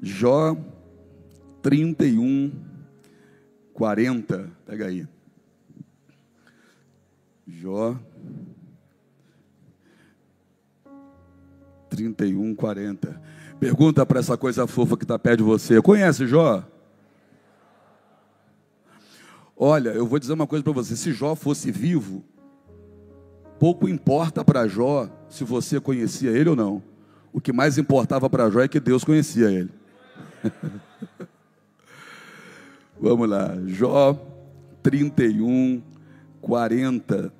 Jó 31, 40. Pega aí. Jó 31, 40. Pergunta para essa coisa fofa que está perto de você: conhece Jó? Olha, eu vou dizer uma coisa para você: se Jó fosse vivo, pouco importa para Jó se você conhecia ele ou não. O que mais importava para Jó é que Deus conhecia ele. Vamos lá, Jó 31, 40.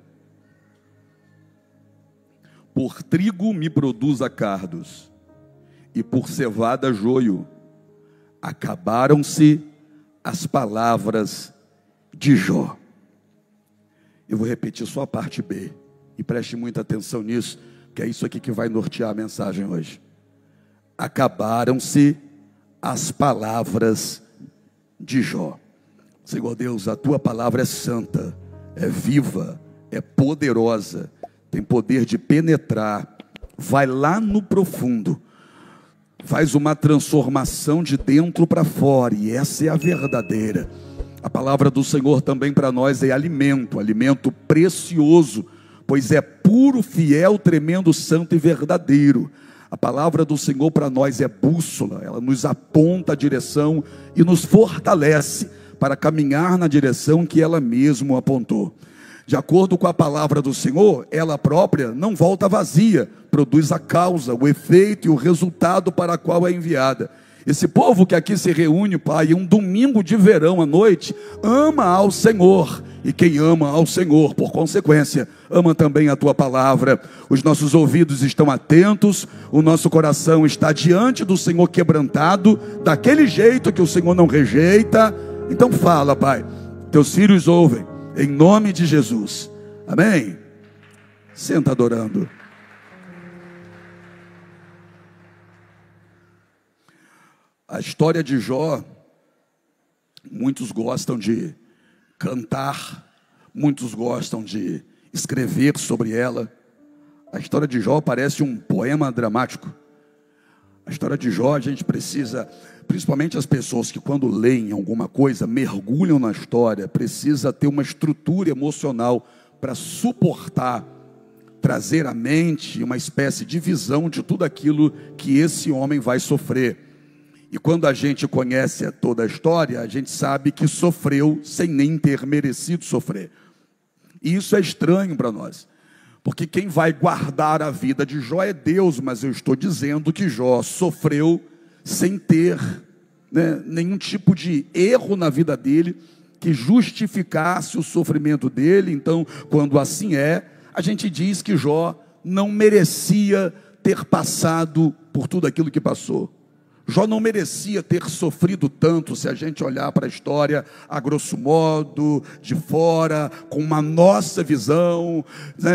Por trigo me produza cardos, e por cevada joio. Acabaram-se as palavras de Jó. Eu vou repetir só a parte B, e preste muita atenção nisso, que é isso aqui que vai nortear a mensagem hoje. Acabaram-se as palavras de Jó. Senhor Deus, a tua palavra é santa, é viva, é poderosa, tem poder de penetrar, vai lá no profundo, faz uma transformação de dentro para fora, e essa é a verdadeira. A palavra do Senhor também para nós é alimento, alimento precioso, pois é puro, fiel, tremendo, santo e verdadeiro. A palavra do Senhor para nós é bússola, ela nos aponta a direção e nos fortalece para caminhar na direção que ela mesma apontou. De acordo com a palavra do Senhor, ela própria não volta vazia, produz a causa, o efeito e o resultado para a qual é enviada. Esse povo que aqui se reúne, Pai, um domingo de verão à noite, ama ao Senhor. E quem ama ao Senhor, por consequência, ama também a tua palavra. Os nossos ouvidos estão atentos, o nosso coração está diante do Senhor quebrantado, daquele jeito que o Senhor não rejeita. Então fala, Pai, teus filhos ouvem, em nome de Jesus, amém? Senta adorando. A história de Jó, muitos gostam de cantar, muitos gostam de escrever sobre ela. A história de Jó parece um poema dramático. A história de Jó, a gente precisa, principalmente as pessoas que quando leem alguma coisa, mergulham na história, precisa ter uma estrutura emocional para suportar, trazer à mente uma espécie de visão de tudo aquilo que esse homem vai sofrer. E quando a gente conhece toda a história, a gente sabe que sofreu sem nem ter merecido sofrer. E isso é estranho para nós, porque quem vai guardar a vida de Jó é Deus, mas eu estou dizendo que Jó sofreu sem ter nenhum tipo de erro na vida dele que justificasse o sofrimento dele. Então, quando assim é, a gente diz que Jó não merecia ter passado por tudo aquilo que passou. Jó não merecia ter sofrido tanto, se a gente olhar para a história a grosso modo, de fora, com uma nossa visão,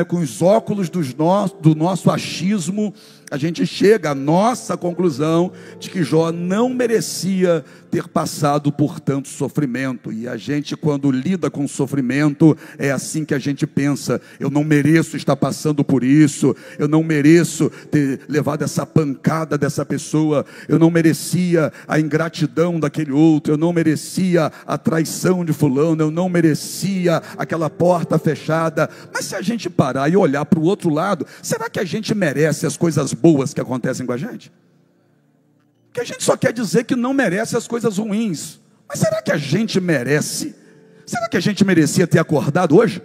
com os óculos do nosso achismo, a gente chega à nossa conclusão de que Jó não merecia ter passado por tanto sofrimento. E a gente, quando lida com sofrimento, é assim que a gente pensa: eu não mereço estar passando por isso, eu não mereço ter levado essa pancada dessa pessoa, eu não merecia a ingratidão daquele outro, eu não merecia a traição de fulano, eu não merecia aquela porta fechada. Mas se a gente parar e olhar para o outro lado, será que a gente merece as coisas boas que acontecem com a gente? Que a gente só quer dizer que não merece as coisas ruins. Mas será que a gente merece? Será que a gente merecia ter acordado hoje?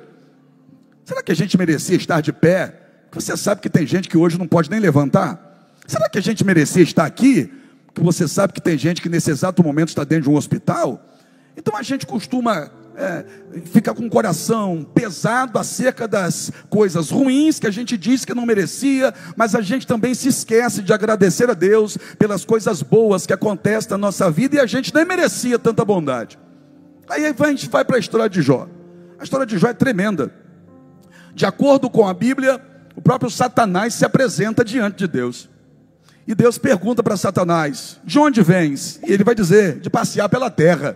Será que a gente merecia estar de pé? Você sabe que tem gente que hoje não pode nem levantar. Será que a gente merecia estar aqui? Porque você sabe que tem gente que nesse exato momento está dentro de um hospital. Então a gente costuma fica com o coração pesado acerca das coisas ruins que a gente diz que não merecia, mas a gente também se esquece de agradecer a Deus pelas coisas boas que acontecem na nossa vida, e a gente nem merecia tanta bondade. Aí a gente vai para a história de Jó. A história de Jó é tremenda. De acordo com a Bíblia, o próprio Satanás se apresenta diante de Deus, e Deus pergunta para Satanás: de onde vens? E ele vai dizer: de passear pela terra.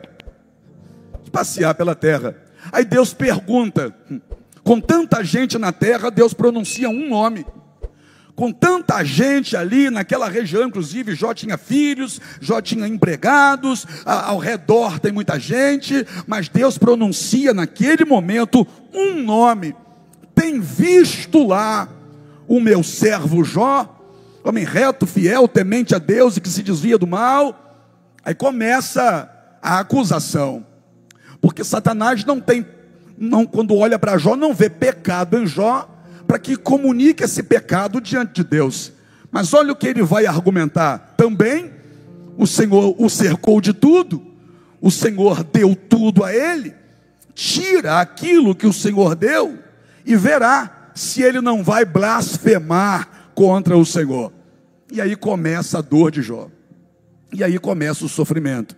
Passear pela terra. Aí Deus pergunta, com tanta gente na terra, Deus pronuncia um nome: com tanta gente ali naquela região, inclusive Jó tinha filhos, Jó tinha empregados, ao redor tem muita gente, mas Deus pronuncia naquele momento um nome: tem visto lá o meu servo Jó, homem reto, fiel, temente a Deus e que se desvia do mal. Aí começa a acusação, porque Satanás quando olha para Jó, não vê pecado em Jó, para que comunique esse pecado diante de Deus. Mas olha o que ele vai argumentar: também o Senhor o cercou de tudo, o Senhor deu tudo a ele, tira aquilo que o Senhor deu, e verá se ele não vai blasfemar contra o Senhor. E aí começa a dor de Jó, e aí começa o sofrimento.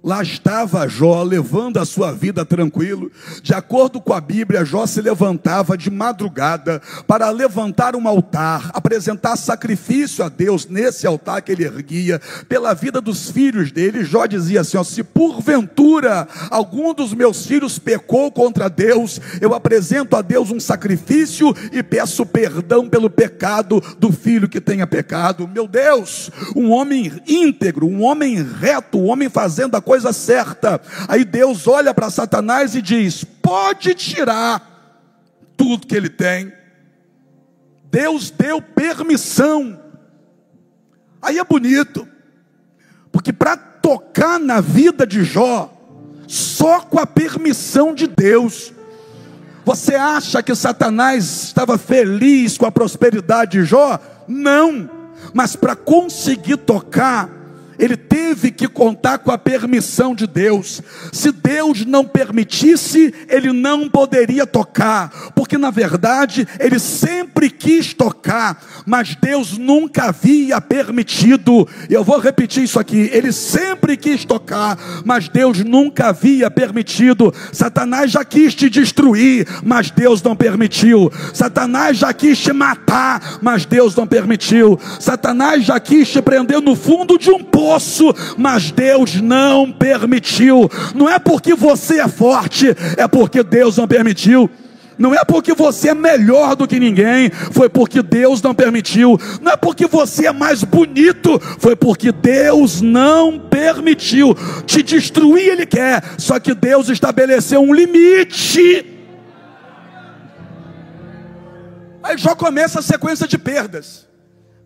Lá estava Jó levando a sua vida tranquilo. De acordo com a Bíblia, Jó se levantava de madrugada para levantar um altar, apresentar sacrifício a Deus nesse altar que ele erguia pela vida dos filhos dele. Jó dizia assim: se porventura algum dos meus filhos pecou contra Deus, eu apresento a Deus um sacrifício e peço perdão pelo pecado do filho que tenha pecado. Meu Deus, um homem íntegro, um homem reto, um homem fazendo a coisa certa. Aí Deus olha para Satanás e diz: pode tirar tudo que ele tem. Deus deu permissão. Aí é bonito, porque para tocar na vida de Jó, só com a permissão de Deus. Você acha que Satanás estava feliz com a prosperidade de Jó? Não, mas para conseguir tocar, ele teve que contar com a permissão de Deus. Se Deus não permitisse, ele não poderia tocar, porque na verdade ele sempre quis tocar, mas Deus nunca havia permitido. Eu vou repetir isso aqui: ele sempre quis tocar, mas Deus nunca havia permitido. Satanás já quis te destruir, mas Deus não permitiu. Satanás já quis te matar, mas Deus não permitiu. Satanás já quis te prender no fundo de um poço, mas Deus não permitiu. Não é porque você é forte, é porque Deus não permitiu. Não é porque você é melhor do que ninguém, foi porque Deus não permitiu. Não é porque você é mais bonito, foi porque Deus não permitiu. Te destruir ele quer, só que Deus estabeleceu um limite. Aí Jó começa a sequência de perdas.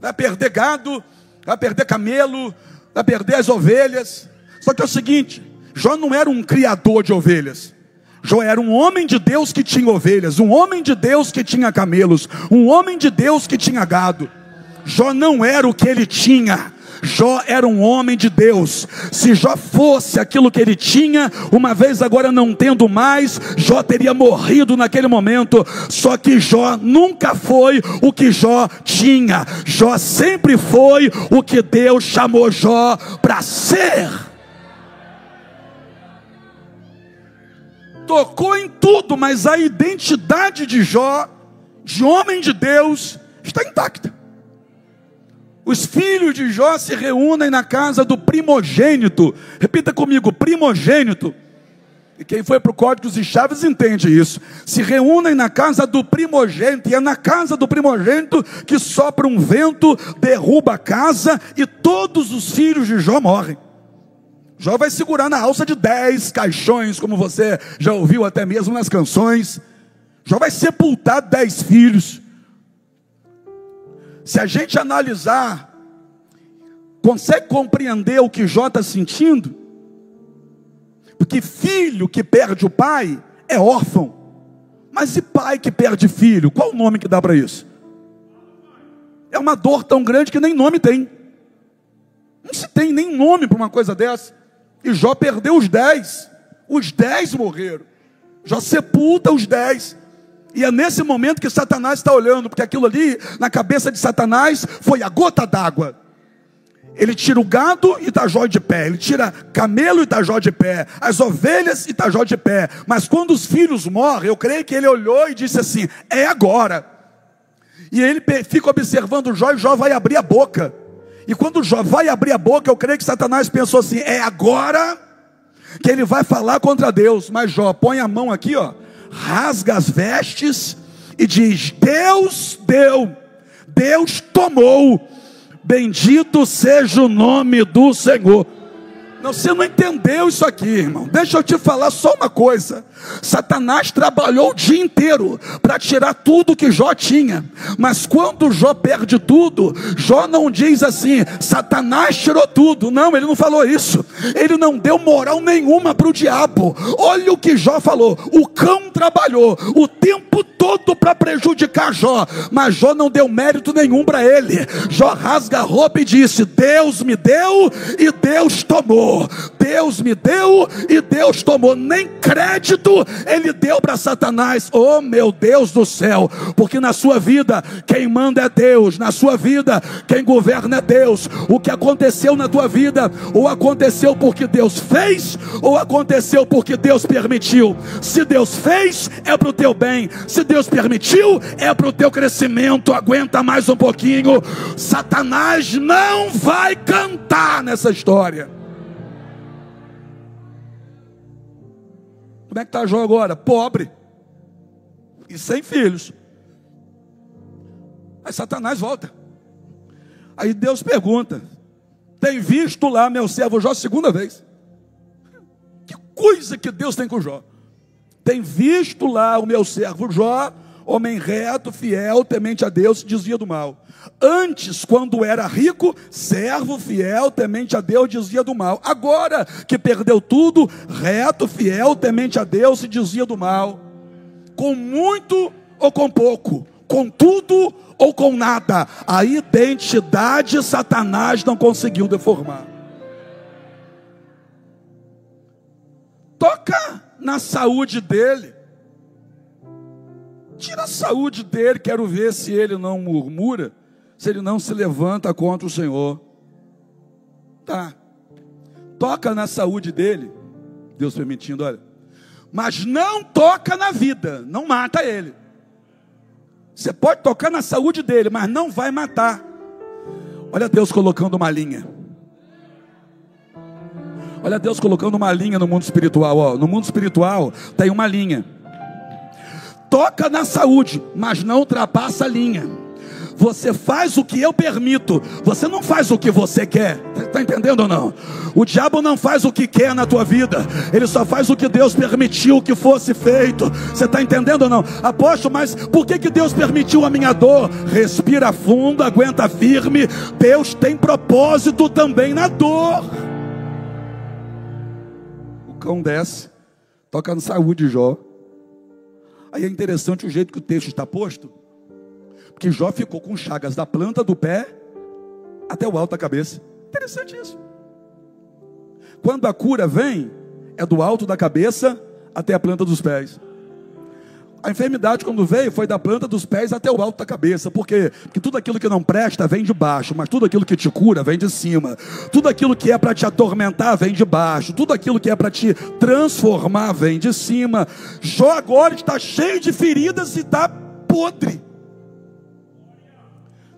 Vai perder gado, vai perder camelo, vai perder as ovelhas. Só que é o seguinte: Jó não era um criador de ovelhas. Jó era um homem de Deus que tinha ovelhas, um homem de Deus que tinha camelos, um homem de Deus que tinha gado. Jó não era o que ele tinha. Jó era um homem de Deus. Se Jó fosse aquilo que ele tinha, uma vez agora não tendo mais, Jó teria morrido naquele momento. Só que Jó nunca foi o que Jó tinha. Jó sempre foi o que Deus chamou Jó para ser. Tocou em tudo, mas a identidade de Jó, de homem de Deus, está intacta. Os filhos de Jó se reúnem na casa do primogênito. Repita comigo: primogênito. E quem foi para o Códigos e Chaves entende isso. Se reúnem na casa do primogênito, e é na casa do primogênito que sopra um vento, derruba a casa, e todos os filhos de Jó morrem. Jó vai segurar na alça de 10 caixões, como você já ouviu até mesmo nas canções. Jó vai sepultar 10 filhos. Se a gente analisar, consegue compreender o que Jó está sentindo? Porque filho que perde o pai é órfão. Mas e pai que perde filho? Qual o nome que dá para isso? É uma dor tão grande que nem nome tem. Não se tem nem nome para uma coisa dessa. E Jó perdeu os 10. Os 10 morreram. Jó sepulta os 10. E é nesse momento que Satanás está olhando, porque aquilo ali, na cabeça de Satanás, foi a gota d'água. Ele tira o gado e está Jó de pé. Ele tira camelo e está Jó de pé. As ovelhas e está Jó de pé. Mas quando os filhos morrem, eu creio que ele olhou e disse assim: é agora. E ele fica observando Jó, e Jó vai abrir a boca. E quando Jó vai abrir a boca, eu creio que Satanás pensou assim: é agora que ele vai falar contra Deus. Mas Jó põe a mão aqui, ó, rasga as vestes e diz: Deus deu, Deus tomou. Bendito seja o nome do Senhor. Não, você não entendeu isso aqui, irmão. Deixa eu te falar só uma coisa. Satanás trabalhou o dia inteiro para tirar tudo que Jó tinha. Mas quando Jó perde tudo, Jó não diz assim: Satanás tirou tudo. Não, ele não falou isso. Ele não deu moral nenhuma para o diabo. Olha o que Jó falou: o cão trabalhou o tempo todo para prejudicar Jó, mas Jó não deu mérito nenhum para ele. Jó rasga a roupa e disse: Deus me deu e Deus tomou. Deus me deu e Deus tomou. Nem crédito ele deu para Satanás. Oh, meu Deus do céu. Porque na sua vida quem manda é Deus. Na sua vida quem governa é Deus. O que aconteceu na tua vida, ou aconteceu porque Deus fez, ou aconteceu porque Deus permitiu. Se Deus fez, é para o teu bem. Se Deus permitiu, é para o teu crescimento. Aguenta mais um pouquinho. Satanás não vai cantar nessa história. Como é que está Jó agora? Pobre e sem filhos. Aí Satanás volta. Aí Deus pergunta: tem visto lá meu servo Jó? Segunda vez. Que coisa que Deus tem com Jó. Tem visto lá o meu servo Jó, homem reto, fiel, temente a Deus, desvia do mal. Antes, quando era rico, servo, fiel, temente a Deus, desvia do mal. Agora que perdeu tudo, reto, fiel, temente a Deus, se desvia do mal. Com muito ou com pouco, com tudo ou com nada, a identidade Satanás não conseguiu deformar. Toca na saúde dele. Tira a saúde dele, quero ver se ele não murmura, se ele não se levanta contra o Senhor. Tá. Toca na saúde dele, Deus permitindo, olha. Mas não toca na vida, não mata ele. Você pode tocar na saúde dele, mas não vai matar. Olha Deus colocando uma linha. Olha Deus colocando uma linha no mundo espiritual, ó. No mundo espiritual tem uma linha. Toca na saúde, mas não ultrapassa a linha. Você faz o que eu permito, você não faz o que você quer. Está entendendo ou não? O diabo não faz o que quer na tua vida, ele só faz o que Deus permitiu que fosse feito. Você está entendendo ou não? Apóstolo, mas por que Deus permitiu a minha dor? Respira fundo, aguenta firme. Deus tem propósito também na dor. O cão desce, toca na saúde de Jó. Aí é interessante o jeito que o texto está posto, porque Jó ficou com chagas da planta do pé até o alto da cabeça. Interessante isso. Quando a cura vem, é do alto da cabeça até a planta dos pés. A enfermidade, quando veio, foi da planta dos pés até o alto da cabeça. Por quê? Porque tudo aquilo que não presta vem de baixo, mas tudo aquilo que te cura vem de cima. Tudo aquilo que é para te atormentar vem de baixo. Tudo aquilo que é para te transformar vem de cima. Jó agora está cheio de feridas e está podre.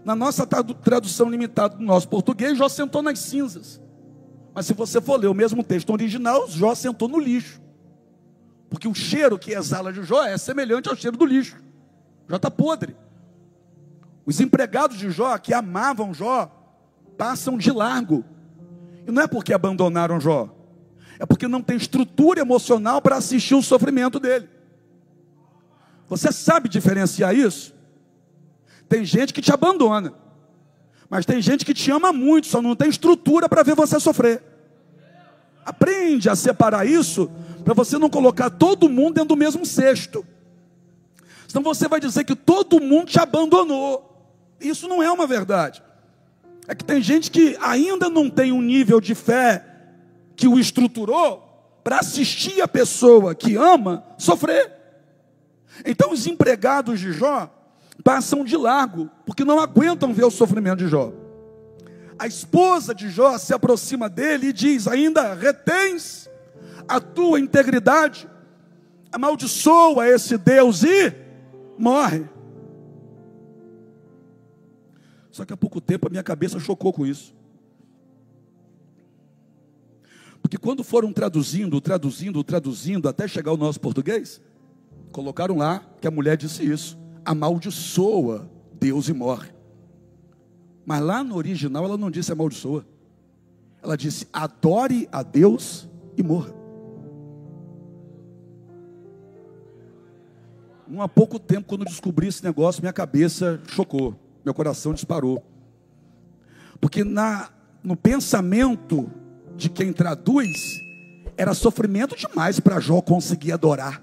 Na nossa tradução limitada do nosso português, Jó sentou nas cinzas. Mas se você for ler o mesmo texto original, Jó sentou no lixo. Porque o cheiro que exala de Jó é semelhante ao cheiro do lixo. Jó está podre. Os empregados de Jó, que amavam Jó, passam de largo. E não é porque abandonaram Jó, é porque não tem estrutura emocional para assistir o sofrimento dele. Você sabe diferenciar isso? Tem gente que te abandona, mas tem gente que te ama muito, só não tem estrutura para ver você sofrer. Aprende a separar isso, para você não colocar todo mundo dentro do mesmo cesto. Senão você vai dizer que todo mundo te abandonou. Isso não é uma verdade. É que tem gente que ainda não tem um nível de fé que o estruturou para assistir a pessoa que ama sofrer. Então os empregados de Jó passam de largo, porque não aguentam ver o sofrimento de Jó. A esposa de Jó se aproxima dele e diz: ainda retens a tua integridade? Amaldiçoa esse Deus e morre. Só que há pouco tempo a minha cabeça chocou com isso. Porque quando foram traduzindo até chegar ao nosso português, colocaram lá que a mulher disse isso: amaldiçoa Deus e morre. Mas lá no original ela não disse amaldiçoa. Ela disse: adore a Deus e morra. Não há pouco tempo, quando eu descobri esse negócio, minha cabeça chocou, meu coração disparou. Porque no pensamento de quem traduz, era sofrimento demais para Jó conseguir adorar.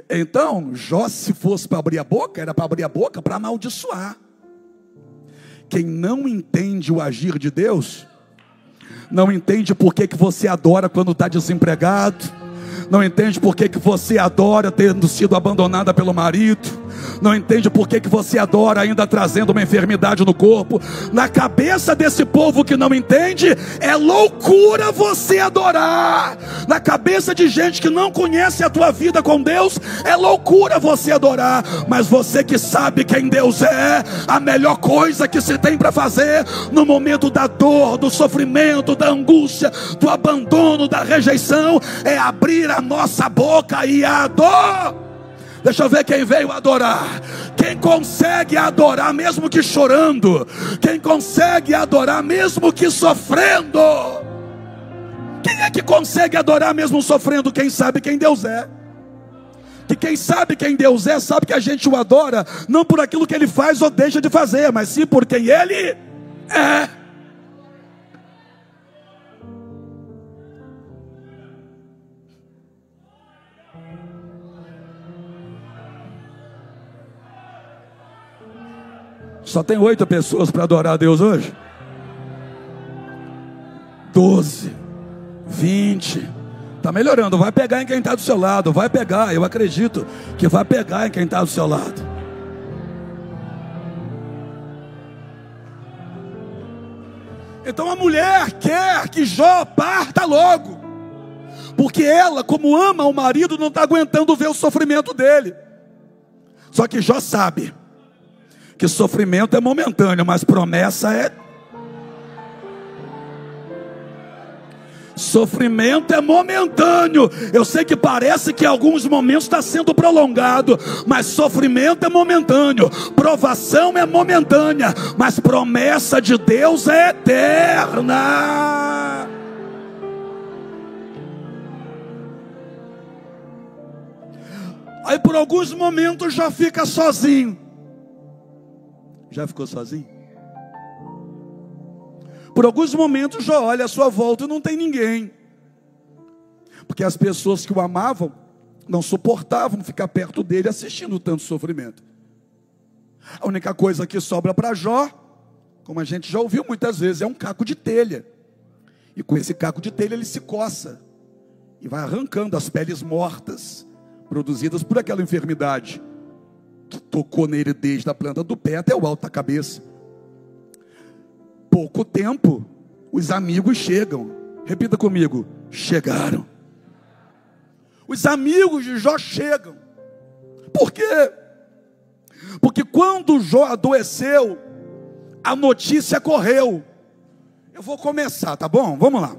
Então, Jó, se fosse para abrir a boca, era para abrir a boca para amaldiçoar. Quem não entende o agir de Deus, não entende por que você adora quando está desempregado, não entende por que você adora tendo sido abandonada pelo marido, não entende por que você adora ainda trazendo uma enfermidade no corpo. Na cabeça desse povo que não entende, é loucura você adorar. Na cabeça de gente que não conhece a tua vida com Deus, é loucura você adorar. Mas você que sabe quem Deus é, a melhor coisa que se tem para fazer no momento da dor, do sofrimento, da angústia, do abandono, da rejeição, é abrir a nossa boca e adorar. Deixa eu ver quem veio adorar. Quem consegue adorar mesmo que chorando? Quem consegue adorar mesmo que sofrendo? Quem é que consegue adorar mesmo sofrendo? Quem sabe quem Deus é. Que quem sabe quem Deus é, sabe que a gente o adora não por aquilo que Ele faz ou deixa de fazer, mas sim por quem Ele é. Só tem 8 pessoas para adorar a Deus hoje? 12, 20. Está melhorando, vai pegar em quem está do seu lado. Vai pegar, eu acredito que vai pegar em quem está do seu lado. Então a mulher quer que Jó parta logo, porque ela, como ama o marido, não está aguentando ver o sofrimento dele. Só que Jó sabe que sofrimento é momentâneo, mas promessa é... Sofrimento é momentâneo. Eu sei que parece que em alguns momentos está sendo prolongado, mas sofrimento é momentâneo, provação é momentânea, mas promessa de Deus é eterna. Aí por alguns momentos já fica sozinho. Já ficou sozinho? Por alguns momentos já olha à sua volta e não tem ninguém. Porque as pessoas que o amavam não suportavam ficar perto dele assistindo tanto sofrimento. A única coisa que sobra para Jó, como a gente já ouviu muitas vezes, é um caco de telha. E com esse caco de telha ele se coça e vai arrancando as peles mortas produzidas por aquela enfermidade que tocou nele desde a planta do pé até o alto da cabeça. Pouco tempo, os amigos chegam. Repita comigo: chegaram. Os amigos de Jó chegam. Por quê? Porque quando Jó adoeceu, a notícia correu. Eu vou começar, tá bom? Vamos lá.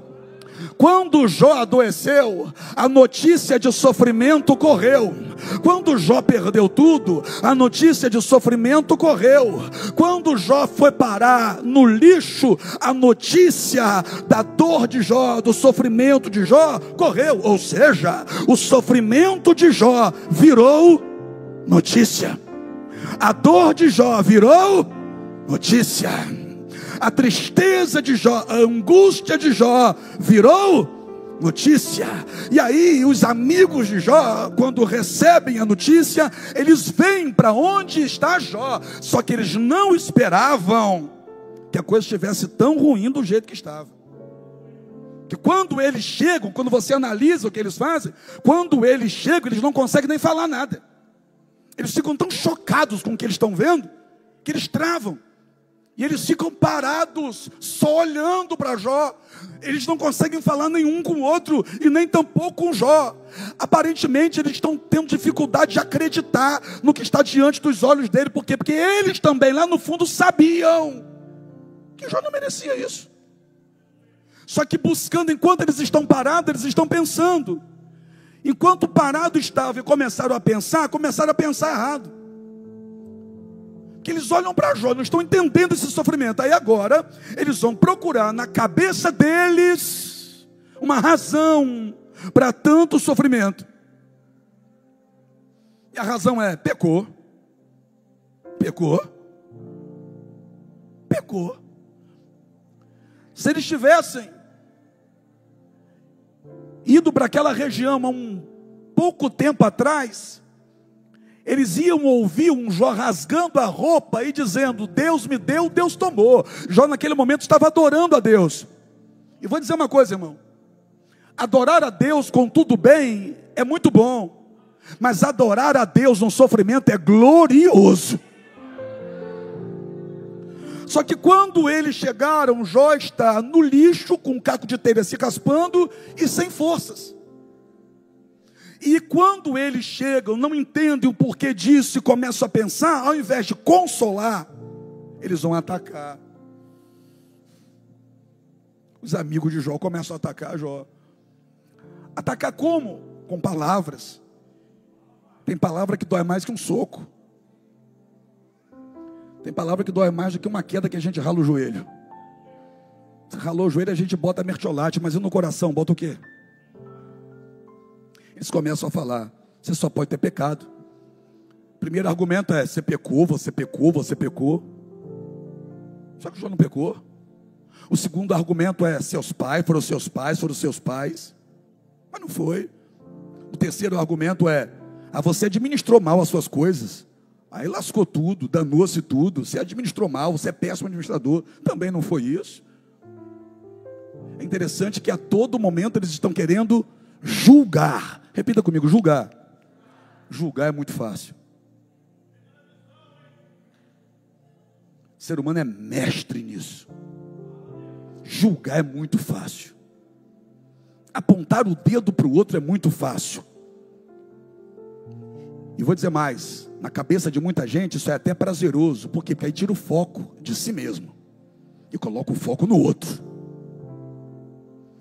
Quando Jó adoeceu, a notícia de sofrimento correu. Quando Jó perdeu tudo, a notícia de sofrimento correu. Quando Jó foi parar no lixo, a notícia da dor de Jó, do sofrimento de Jó, correu. Ou seja, o sofrimento de Jó virou notícia. A dor de Jó virou notícia. A tristeza de Jó, a angústia de Jó virou notícia. E aí os amigos de Jó, quando recebem a notícia, eles vêm para onde está Jó. Só que eles não esperavam que a coisa estivesse tão ruim do jeito que estava. Que quando eles chegam, quando você analisa o que eles fazem, quando eles chegam, eles não conseguem nem falar nada. Eles ficam tão chocados com o que eles estão vendo, que eles travam. E eles ficam parados, só olhando para Jó. Eles não conseguem falar nenhum com o outro, e nem tampouco com Jó. Aparentemente eles estão tendo dificuldade de acreditar no que está diante dos olhos dele. Por quê? Porque eles também lá no fundo sabiam que Jó não merecia isso. Só que buscando, enquanto eles estão parados, eles estão pensando. Enquanto parado estava e começaram a pensar errado. que eles olham para Jó, não estão entendendo esse sofrimento. Aí agora, eles vão procurar na cabeça deles uma razão para tanto sofrimento. E a razão é: pecou. Se eles tivessem ido para aquela região há um pouco tempo atrás, eles iam ouvir um Jó rasgando a roupa e dizendo: Deus me deu, Deus tomou. Jó naquele momento estava adorando a Deus. E vou dizer uma coisa, irmão: adorar a Deus com tudo bem é muito bom, mas adorar a Deus no sofrimento é glorioso. Só que quando eles chegaram, Jó está no lixo, com um caco de telha se raspando e sem forças. E quando eles chegam, não entendem o porquê disso e começam a pensar, ao invés de consolar, eles vão atacar. Os amigos de Jó começam a atacar Jó. Atacar como? Com palavras. Tem palavra que dói mais que um soco. Tem palavra que dói mais do que uma queda que a gente rala o joelho. Se ralou o joelho, a gente bota mertiolate, mas e no coração, bota o quê? Eles começam a falar: você só pode ter pecado. O primeiro argumento é: você pecou. Só que o Jó não pecou. O segundo argumento é: seus pais. Mas não foi. O terceiro argumento é: você administrou mal as suas coisas. Aí lascou tudo, danou-se tudo. Você administrou mal, você é péssimo administrador. Também não foi isso. É interessante que a todo momento eles estão querendo julgar. Repita comigo: julgar. Julgar é muito fácil. O ser humano é mestre nisso. Julgar é muito fácil. Apontar o dedo para o outro é muito fácil. E vou dizer mais: na cabeça de muita gente isso é até prazeroso. Por quê? Porque aí tira o foco de si mesmo e coloca o foco no outro.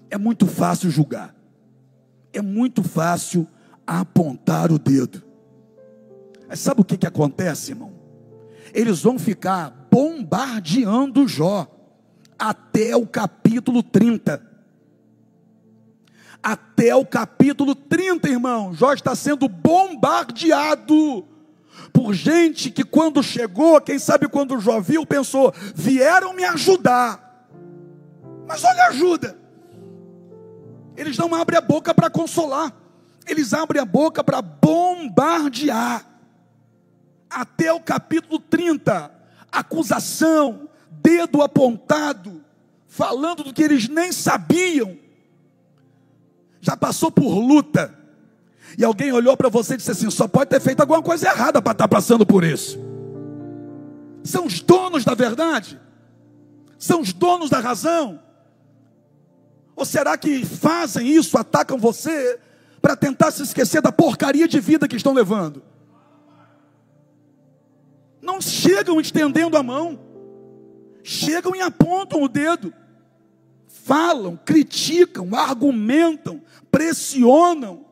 É muito fácil julgar. É muito fácil apontar o dedo. Mas sabe o que acontece, irmão? Eles vão ficar bombardeando Jó até o capítulo 30. Até o capítulo 30, irmão, Jó está sendo bombardeado por gente que, quando chegou, quem sabe quando Jó viu, pensou: vieram me ajudar, mas olha a ajuda. Eles não abrem a boca para consolar, eles abrem a boca para bombardear. Até o capítulo 30, acusação, dedo apontado, falando do que eles nem sabiam. Já passou por luta, e alguém olhou para você e disse assim: só pode ter feito alguma coisa errada para estar passando por isso. São os donos da verdade? São os donos da razão? Ou será que fazem isso, atacam você, para tentar se esquecer da porcaria de vida que estão levando? Não chegam estendendo a mão, chegam e apontam o dedo. Falam, criticam, argumentam, pressionam,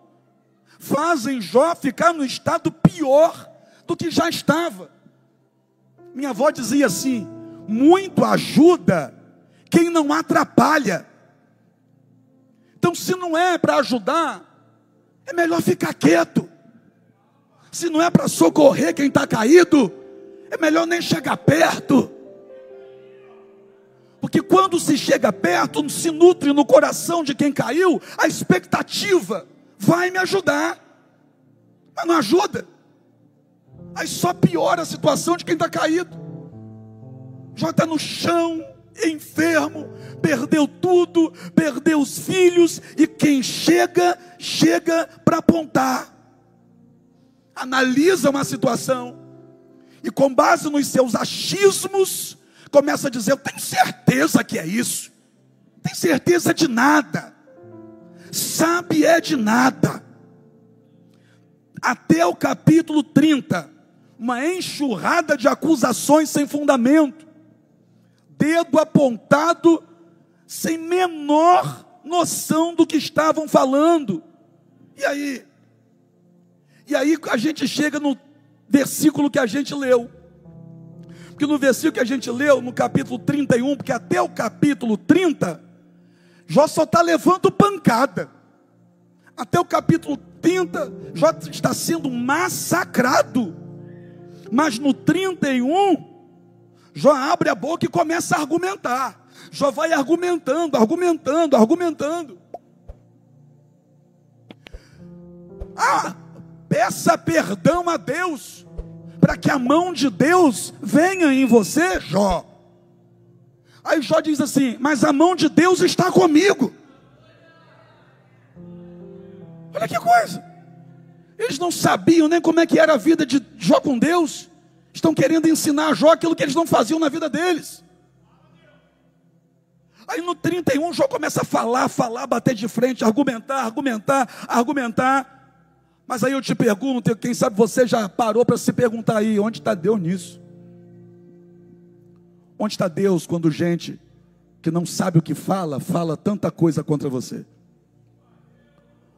fazem Jó ficar no estado pior do que já estava. Minha avó dizia assim: muito ajuda quem não atrapalha. Então, se não é para ajudar, é melhor ficar quieto. Se não é para socorrer quem está caído, é melhor nem chegar perto. Porque quando se chega perto, se nutre no coração de quem caiu a expectativa: vai me ajudar. Mas não ajuda. Aí só piora a situação de quem está caído. Já está no chão, enfermo, perdeu tudo, perdeu os filhos, e quem chega para apontar. Analisa uma situação e, com base nos seus achismos, começa a dizer: eu tenho certeza que é isso. Tem certeza de nada. Sabe é de nada. Até o capítulo 30, uma enxurrada de acusações sem fundamento, dedo apontado, sem menor noção do que estavam falando. E aí a gente chega no versículo que a gente leu. Porque no versículo que a gente leu, no capítulo 31, porque até o capítulo 30, Jó só está levando pancada. Até o capítulo 30, Jó está sendo massacrado. Mas no 31, Jó abre a boca e começa a argumentar. Jó vai argumentando. Peça perdão a Deus, para que a mão de Deus venha em você, Jó. Aí Jó diz assim: mas a mão de Deus está comigo. Olha que coisa. Eles não sabiam nem como é que era a vida de Jó com Deus. Estão querendo ensinar a Jó aquilo que eles não faziam na vida deles. Aí no 31, Jó começa a falar, bater de frente, argumentar. Mas aí eu te pergunto, quem sabe você já parou para se perguntar aí, onde está Deus nisso? Onde está Deus quando gente que não sabe o que fala tanta coisa contra você?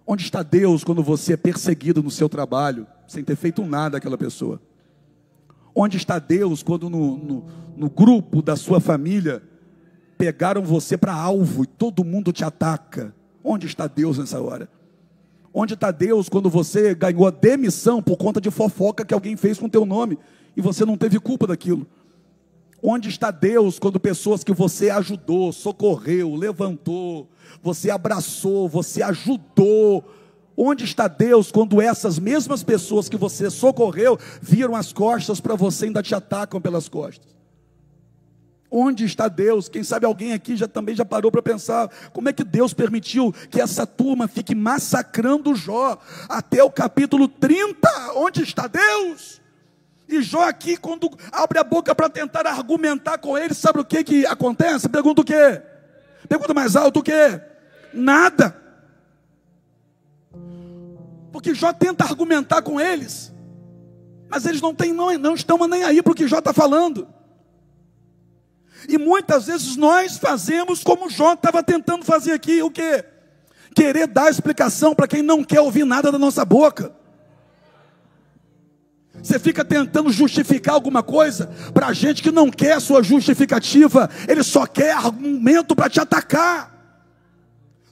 Onde está Deus quando você é perseguido no seu trabalho, sem ter feito nada àquela pessoa? Onde está Deus quando no grupo da sua família pegaram você para alvo e todo mundo te ataca? Onde está Deus nessa hora? Onde está Deus quando você ganhou a demissão por conta de fofoca que alguém fez com o teu nome e você não teve culpa daquilo? Onde está Deus quando pessoas que você ajudou, socorreu, levantou, você abraçou, você ajudou? Onde está Deus quando essas mesmas pessoas que você socorreu viram as costas para você e ainda te atacam pelas costas? Onde está Deus? Quem sabe alguém aqui também já parou para pensar, como é que Deus permitiu que essa turma fique massacrando Jó até o capítulo 30? Onde está Deus? E Jó aqui, quando abre a boca para tentar argumentar com ele, sabe o que acontece? Pergunta o quê? Pergunta mais alto o quê? Nada. Porque Jó tenta argumentar com eles, mas eles não estão nem aí para o que Jó está falando. E muitas vezes nós fazemos como Jó estava tentando fazer aqui, o quê? Querer dar explicação para quem não quer ouvir nada da nossa boca. Você fica tentando justificar alguma coisa para gente que não quer a sua justificativa, ele só quer argumento para te atacar.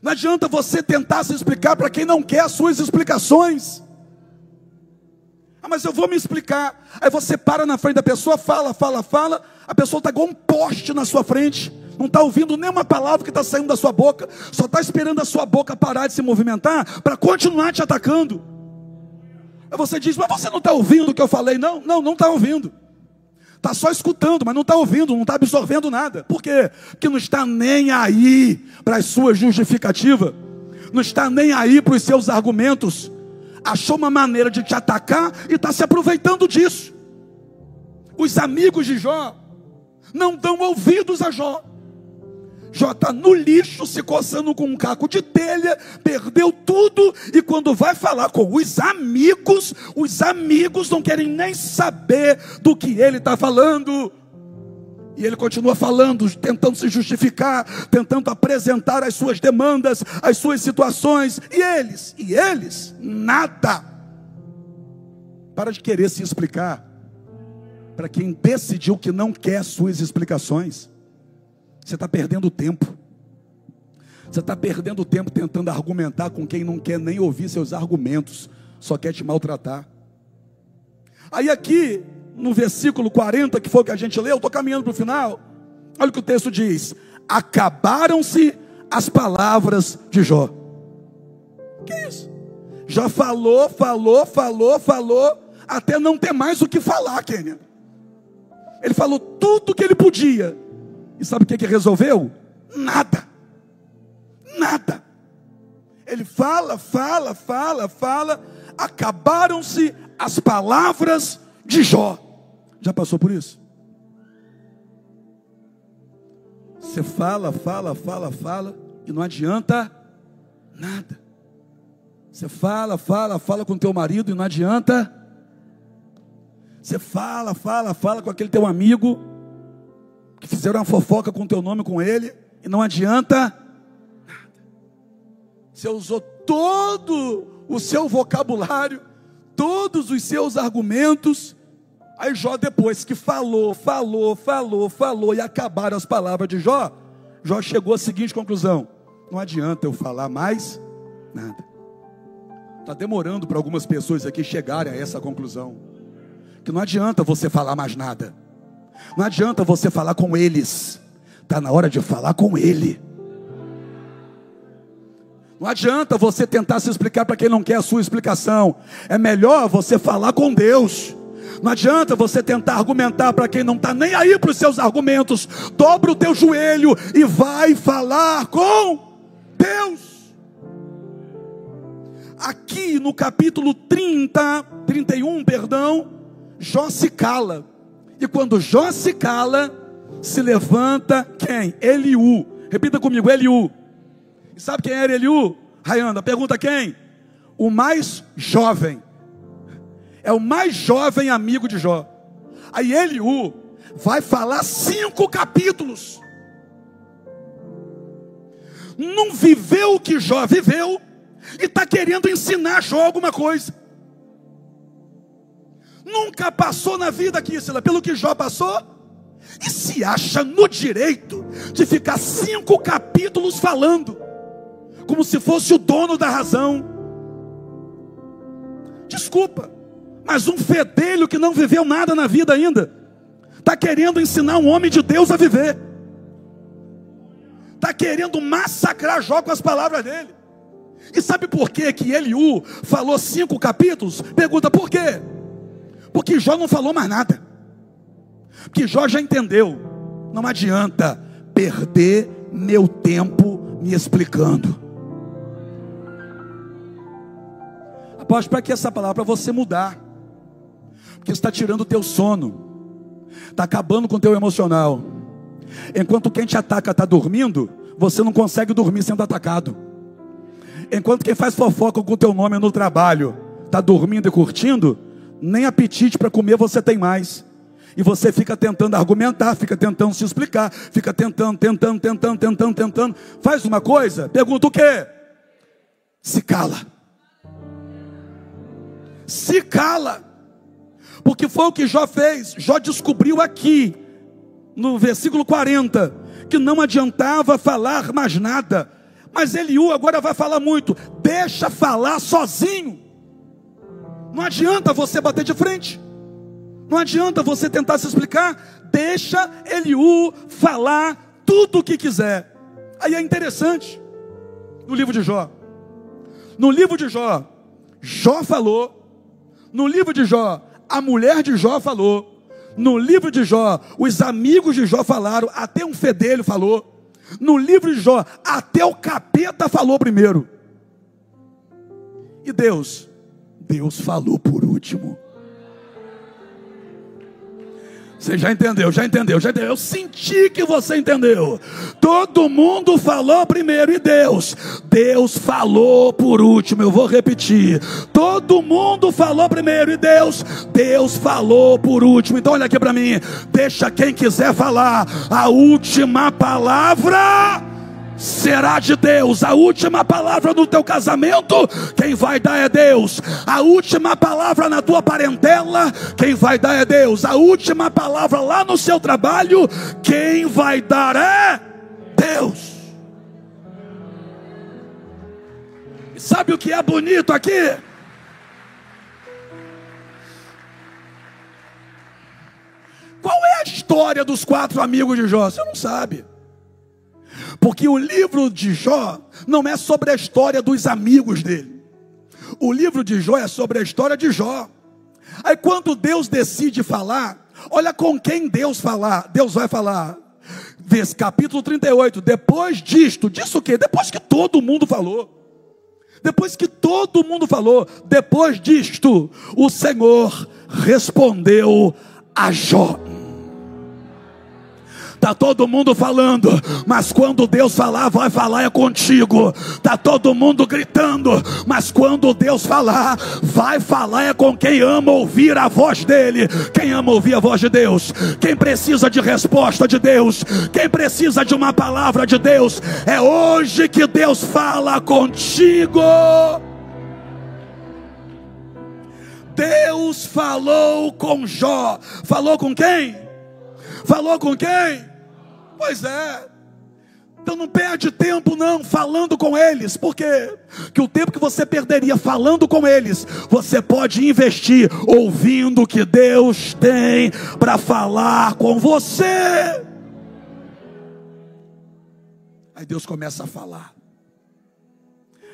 Não adianta você tentar se explicar para quem não quer as suas explicações. Mas eu vou me explicar. Aí você para na frente da pessoa, fala, a pessoa está igual um poste na sua frente, não está ouvindo nenhuma palavra que está saindo da sua boca, só está esperando a sua boca parar de se movimentar para continuar te atacando. Aí você diz: mas você não está ouvindo o que eu falei? Não está ouvindo. Está só escutando, mas não está ouvindo, não está absorvendo nada. Por quê? Porque não está nem aí para as suas justificativas, não está nem aí para os seus argumentos. Achou uma maneira de te atacar e está se aproveitando disso. Os amigos de Jó não dão ouvidos a Jó. Jó está no lixo, se coçando com um caco de telha, perdeu tudo, e quando vai falar com os amigos não querem nem saber do que ele está falando. E ele continua falando, tentando se justificar, tentando apresentar as suas demandas, as suas situações, e eles, nada. Para de querer se explicar para quem decidiu que não quer suas explicações. Você está perdendo tempo. Você está perdendo tempo tentando argumentar com quem não quer nem ouvir seus argumentos, só quer te maltratar. Aí aqui, no versículo 40, que foi o que a gente leu, estou caminhando para o final, olha o que o texto diz: acabaram-se as palavras de Jó. Que é isso? Jó falou, até não ter mais o que falar, Kênia. Ele falou tudo o que ele podia, e sabe o que resolveu? Nada. Ele fala, acabaram-se as palavras de Jó. Já passou por isso? Você fala, e não adianta nada. Você fala com o teu marido e não adianta. Você fala com aquele teu amigo que fizeram uma fofoca com o teu nome com ele e não adianta nada. Você usou todo o seu vocabulário, todos os seus argumentos, Aí Jó, depois que falou e acabaram as palavras de Jó, Jó chegou à seguinte conclusão: não adianta eu falar mais nada. Está demorando para algumas pessoas aqui chegarem a essa conclusão, que não adianta você falar mais nada, não adianta você falar com eles, está na hora de falar com Ele. Não adianta você tentar se explicar para quem não quer a sua explicação, é melhor você falar com Deus. Não adianta você tentar argumentar para quem não está nem aí para os seus argumentos. Dobra o teu joelho e vai falar com Deus. Aqui no capítulo 31, Jó se cala. E quando Jó se cala, se levanta quem? Eliú. Repita comigo, Eliú. E sabe quem era Eliú? Rayanda, pergunta quem? O mais jovem. É o mais jovem amigo de Jó. Aí Eliú vai falar 5 capítulos. Não viveu o que Jó viveu e está querendo ensinar Jó alguma coisa. Nunca passou na vida aqui, pelo que Jó passou, e se acha no direito de ficar 5 capítulos falando, como se fosse o dono da razão. Desculpa, mas um fedelho que não viveu nada na vida ainda, está querendo ensinar um homem de Deus a viver, está querendo massacrar Jó com as palavras dele. E sabe por que Eliú falou 5 capítulos? Pergunta por quê? Porque Jó não falou mais nada, porque Jó já entendeu, não adianta perder meu tempo me explicando. Aposto para que essa palavra, para você mudar, porque está tirando o teu sono, está acabando com o teu emocional. Enquanto quem te ataca está dormindo, você não consegue dormir sendo atacado. Enquanto quem faz fofoca com o teu nome no trabalho está dormindo e curtindo, nem apetite para comer você tem mais. E você fica tentando argumentar, fica tentando se explicar, fica tentando. Faz uma coisa, pergunta o quê? Se cala. Se cala. Porque foi o que Jó fez. Jó descobriu aqui, no versículo 40, que não adiantava falar mais nada. Mas Eliú agora vai falar muito. Deixa falar sozinho. Não adianta você bater de frente, não adianta você tentar se explicar. Deixa Eliú falar tudo o que quiser. Aí é interessante, no livro de Jó, Jó falou. No livro de Jó, a mulher de Jó falou. No livro de Jó, os amigos de Jó falaram. Até um fedelho falou. No livro de Jó, até o capeta falou primeiro. E Deus falou por último. Você já entendeu? Eu senti que você entendeu. Todo mundo falou primeiro e Deus falou por último. Eu vou repetir. Todo mundo falou primeiro e Deus falou por último. Então olha aqui para mim. Deixa quem quiser falar. A última palavra será de Deus. A última palavra no teu casamento, quem vai dar é Deus. A última palavra na tua parentela, quem vai dar é Deus. A última palavra lá no seu trabalho, quem vai dar é Deus. E sabe o que é bonito aqui? Qual é a história dos 4 amigos de Jó? Você não sabe. Porque o livro de Jó não é sobre a história dos amigos dele. O livro de Jó é sobre a história de Jó. Aí quando Deus decide falar, olha com quem Deus vai falar. Capítulo 38, depois disso o quê? Depois que todo mundo falou. Depois disto, o Senhor respondeu a Jó. Está todo mundo falando, mas quando Deus falar, vai falar é contigo. Está todo mundo gritando, mas quando Deus falar, vai falar é com quem ama ouvir a voz dele. Quem ama ouvir a voz de Deus, quem precisa de resposta de Deus, quem precisa de uma palavra de Deus, é hoje que Deus fala contigo. Deus falou com Jó. Falou com quem? Falou com quem? Pois é. Então não perde tempo não falando com eles. Por quê? Porque o tempo que você perderia falando com eles, você pode investir ouvindo o que Deus tem para falar com você. Aí Deus começa a falar.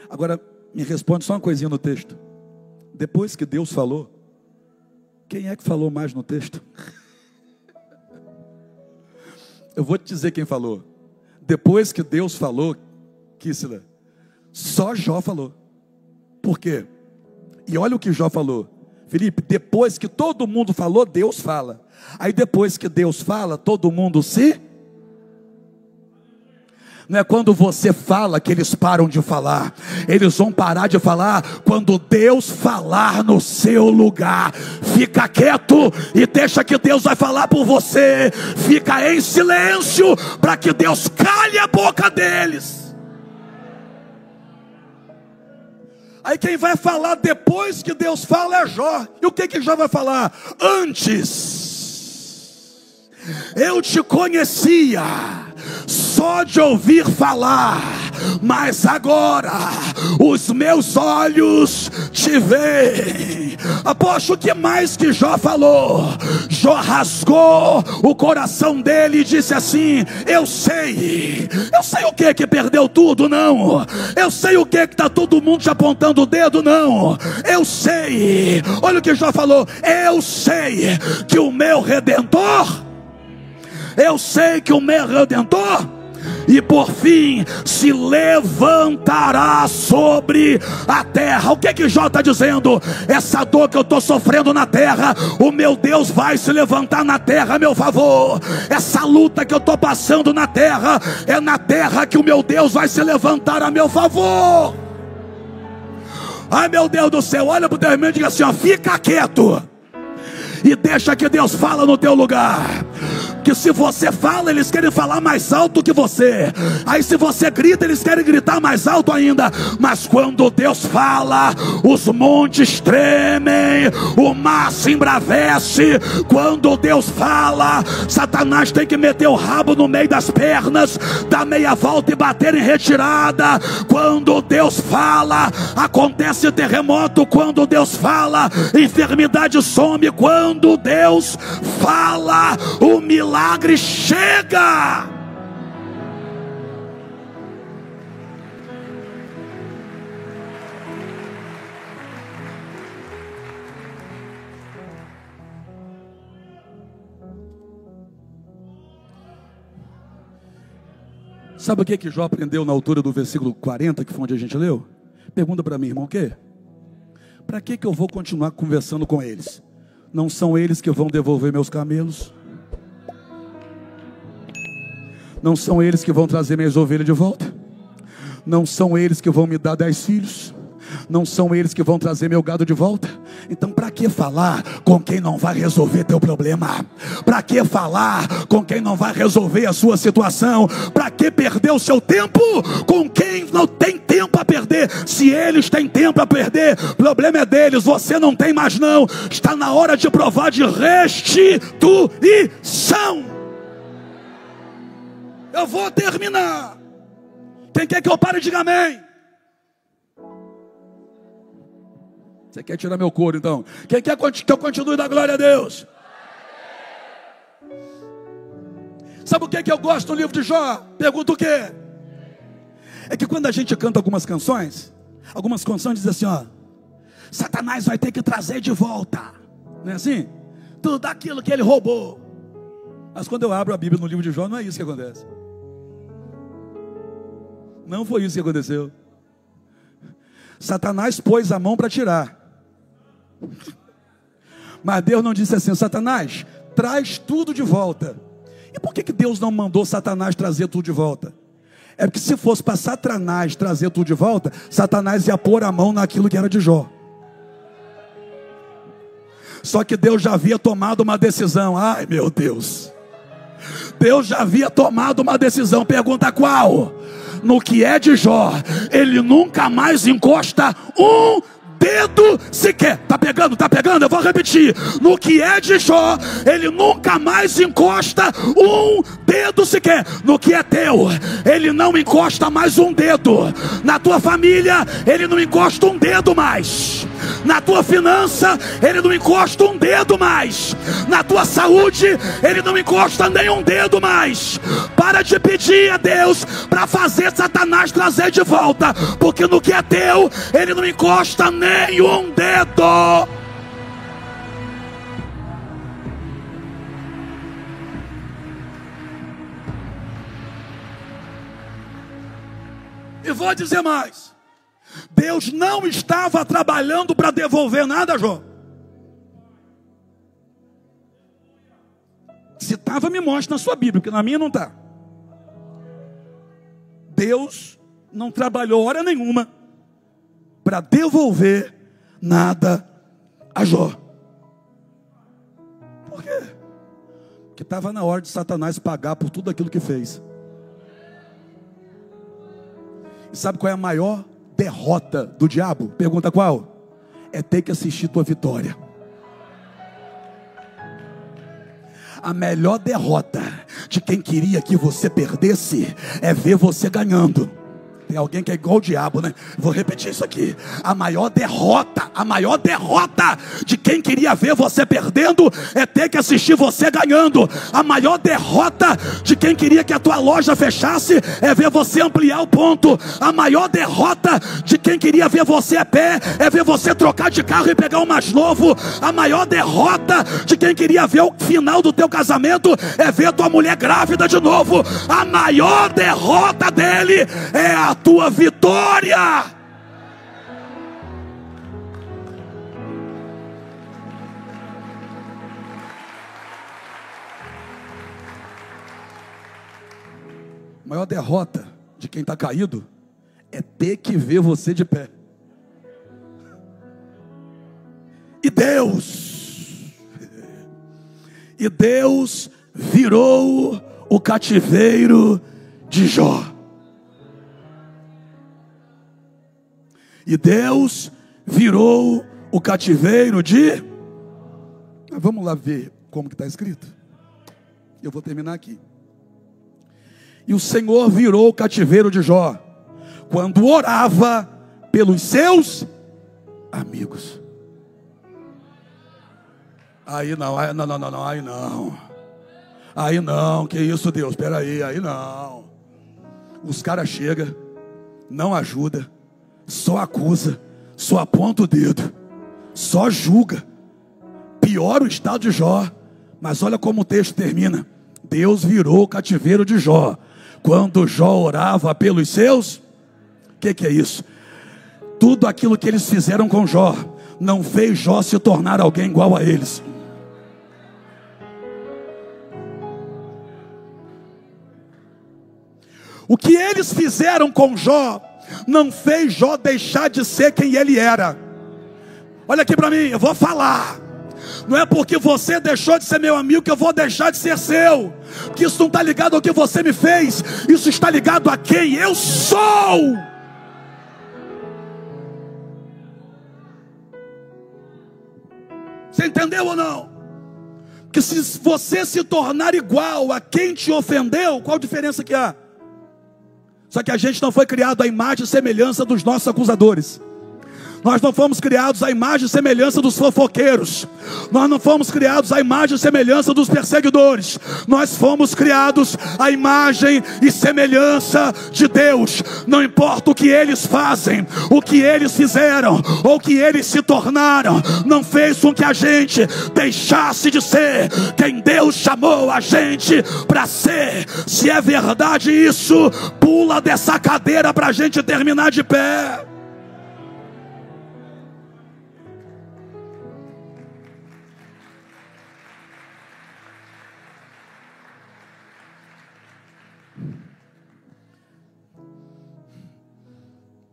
Agora me responde só uma coisinha no texto. Depois que Deus falou, quem é que falou mais no texto? Eu vou te dizer quem falou. Depois que Deus falou, Kíssila, só Jó falou. Por quê? E olha o que Jó falou. Felipe, depois que todo mundo falou, Deus fala. Aí depois que Deus fala, todo mundo se... Não é quando você fala que eles param de falar. Eles vão parar de falar quando Deus falar no seu lugar. Fica quieto e deixa que Deus vai falar por você. Fica em silêncio para que Deus cale a boca deles. Aí quem vai falar depois que Deus fala é Jó. E o que Jó vai falar? Antes eu te conhecia só de ouvir falar, mas agora os meus olhos te veem. Aposto que mais que Jó falou, Jó rasgou o coração dele e disse assim: eu sei o que perdeu tudo, não. Eu sei o que está todo mundo te apontando o dedo, não. Eu sei, olha o que Jó falou: eu sei que o meu Redentor, eu sei que o meu Redentor, e por fim se levantará sobre a terra. O que Jó está dizendo? Essa dor que eu estou sofrendo na terra, o meu Deus vai se levantar na terra a meu favor. Essa luta que eu estou passando na terra, é na terra que o meu Deus vai se levantar a meu favor. Ai meu Deus do céu, olha para o teu irmão e diga assim: ó, fica quieto e deixa que Deus fala no teu lugar. Que se você fala, eles querem falar mais alto que você. Aí se você grita, eles querem gritar mais alto ainda. Mas quando Deus fala, os montes tremem, o mar se embravece. Quando Deus fala, Satanás tem que meter o rabo no meio das pernas, dar meia volta e bater em retirada. Quando Deus fala, acontece terremoto. Quando Deus fala, enfermidade some. Quando Deus fala, o milagre chega. Sabe o que Jó aprendeu na altura do versículo 40, que foi onde a gente leu? Pergunta para mim, irmão, o quê? Para que eu vou continuar conversando com eles? Não são eles que vão devolver meus camelos? Não são eles que vão trazer minhas ovelhas de volta? Não são eles que vão me dar 10 filhos? Não são eles que vão trazer meu gado de volta? Então para que falar com quem não vai resolver teu problema? Para que falar com quem não vai resolver a sua situação? Para que perder o seu tempo com quem não tem tempo a perder? Se eles têm tempo a perder, o problema é deles, você não tem mais não. Está na hora de provar de restituição. Eu vou terminar. Quem quer que eu pare, diga amém. Você quer tirar meu couro então? Quem quer que eu continue da glória a Deus? Sabe o que eu gosto no livro de Jó? Pergunta o quê? É que quando a gente canta algumas canções dizem assim, ó: Satanás vai ter que trazer de volta, não é assim? Tudo aquilo que ele roubou. Mas quando eu abro a Bíblia no livro de Jó, não é isso que acontece. Não foi isso que aconteceu. Satanás pôs a mão para tirar, mas Deus não disse assim: Satanás, traz tudo de volta. E por que Deus não mandou Satanás trazer tudo de volta? É porque se fosse para Satanás trazer tudo de volta, Satanás ia pôr a mão naquilo que era de Jó. Só que Deus já havia tomado uma decisão. Ai meu Deus, Deus já havia tomado uma decisão. Pergunta qual? No que é de Jó, ele nunca mais encosta um dedo sequer. Tá pegando? Tá pegando? Eu vou repetir. No que é de Jó, ele nunca mais encosta um dedo sequer. No que é teu, ele não encosta mais um dedo. Na tua família, ele não encosta um dedo mais. Na tua finança, ele não encosta um dedo mais. Na tua saúde, ele não encosta nenhum dedo mais. Para de pedir a Deus para fazer Satanás trazer de volta, porque no que é teu, ele não encosta nenhum dedo. E vou dizer mais: Deus não estava trabalhando para devolver nada a Jó. Se estava, me mostra na sua Bíblia, porque na minha não está. Deus não trabalhou hora nenhuma para devolver nada a Jó. Por quê? Porque estava na hora de Satanás pagar por tudo aquilo que fez. E sabe qual é a maior derrota do diabo? Pergunta qual? É ter que assistir tua vitória. A melhor derrota de quem queria que você perdesse é ver você ganhando. Tem alguém que é igual o diabo, né? Vou repetir isso aqui. A maior derrota de quem queria ver você perdendo é ter que assistir você ganhando. A maior derrota de quem queria que a tua loja fechasse é ver você ampliar o ponto. A maior derrota de quem queria ver você a pé é ver você trocar de carro e pegar um mais novo. A maior derrota de quem queria ver o final do teu casamento é ver tua mulher grávida de novo. A maior derrota dele é a tua vitória. A maior derrota de quem está caído é ter que ver você de pé. E Deus virou o cativeiro de Jó. E Deus virou o cativeiro de... Vamos lá ver como que está escrito. Eu vou terminar aqui. E o Senhor virou o cativeiro de Jó quando orava pelos seus amigos. Aí não, que isso, Deus, espera aí não. Os caras chegam, não ajuda, só acusa, só aponta o dedo, só julga, piora o estado de Jó. Mas olha como o texto termina: Deus virou o cativeiro de Jó quando Jó orava pelos seus... O que é isso? Tudo aquilo que eles fizeram com Jó não fez Jó se tornar alguém igual a eles. O que eles fizeram com Jó não fez Jó deixar de ser quem ele era. Olha aqui para mim, eu vou falar. Não é porque você deixou de ser meu amigo que eu vou deixar de ser seu. Porque isso não está ligado ao que você me fez. Isso está ligado a quem eu sou. Você entendeu ou não? Porque se você se tornar igual a quem te ofendeu, qual a diferença que há? Só que a gente não foi criado à imagem e semelhança dos nossos acusadores. Nós não fomos criados à imagem e semelhança dos fofoqueiros. Nós não fomos criados à imagem e semelhança dos perseguidores. Nós fomos criados à imagem e semelhança de Deus. Não importa o que eles fazem, o que eles fizeram, ou o que eles se tornaram, não fez com que a gente deixasse de ser quem Deus chamou a gente para ser. Se é verdade isso, pula dessa cadeira para a gente terminar de pé.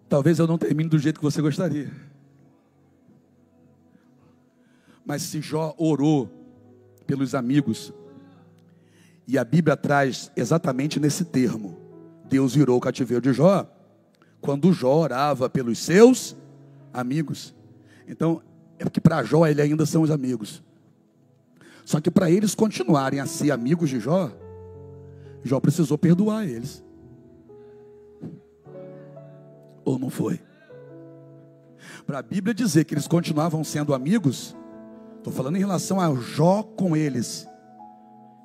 Talvez eu não termine do jeito que você gostaria. Mas se Jó orou pelos amigos, e a Bíblia traz exatamente nesse termo, Deus virou o cativeiro de Jó, quando Jó orava pelos seus amigos. Então, é porque para Jó ele ainda são os amigos. Só que para eles continuarem a ser amigos de Jó, Jó precisou perdoar eles. Ou não foi? Para a Bíblia dizer que eles continuavam sendo amigos, estou falando em relação a Jó com eles.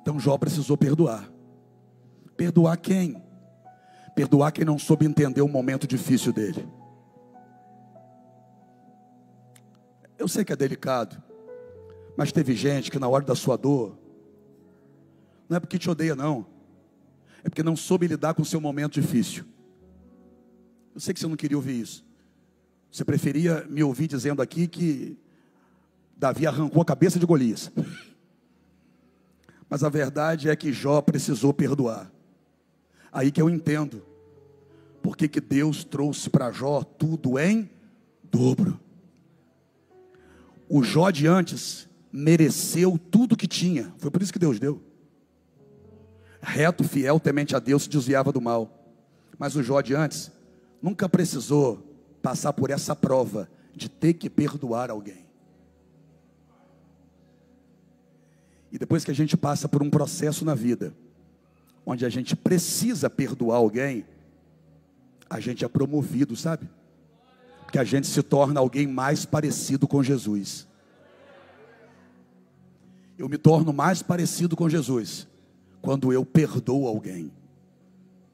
Então Jó precisou perdoar. Perdoar quem? Perdoar quem não soube entender o momento difícil dele. Eu sei que é delicado, mas teve gente que na hora da sua dor, não é porque te odeia não, é porque não soube lidar com o seu momento difícil. Eu sei que você não queria ouvir isso. Você preferia me ouvir dizendo aqui que Davi arrancou a cabeça de Golias. Mas a verdade é que Jó precisou perdoar. Aí que eu entendo porque que Deus trouxe para Jó tudo em dobro. O Jó de antes mereceu tudo que tinha. Foi por isso que Deus deu. Reto, fiel, temente a Deus, se desviava do mal. Mas o Jó de antes nunca precisou passar por essa prova de ter que perdoar alguém. E depois que a gente passa por um processo na vida, onde a gente precisa perdoar alguém, a gente é promovido, sabe? Porque a gente se torna alguém mais parecido com Jesus. Eu me torno mais parecido com Jesus quando eu perdoo alguém.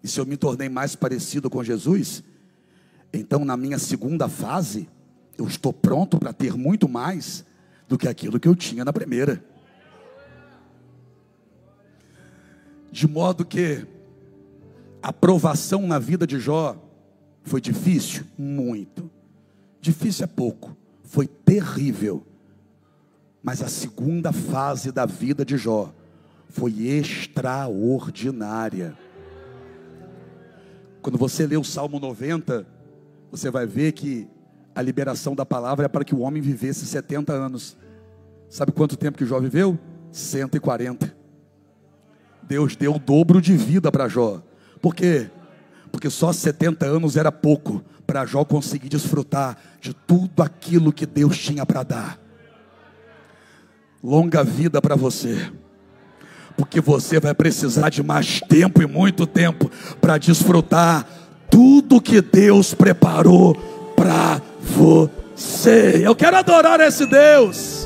E se eu me tornei mais parecido com Jesus, então na minha segunda fase, eu estou pronto para ter muito mais do que aquilo que eu tinha na primeira. De modo que a provação na vida de Jó foi difícil? Muito. Difícil é pouco, foi terrível. Mas a segunda fase da vida de Jó foi extraordinária. Quando você lê o Salmo 90, você vai ver que a liberação da palavra é para que o homem vivesse 70 anos. Sabe quanto tempo que Jó viveu? 140. Deus deu o dobro de vida para Jó. Por quê? Porque só 70 anos era pouco para Jó conseguir desfrutar de tudo aquilo que Deus tinha para dar. Longa vida para você, porque você vai precisar de mais tempo e muito tempo para desfrutar tudo que Deus preparou para você. Eu quero adorar esse Deus.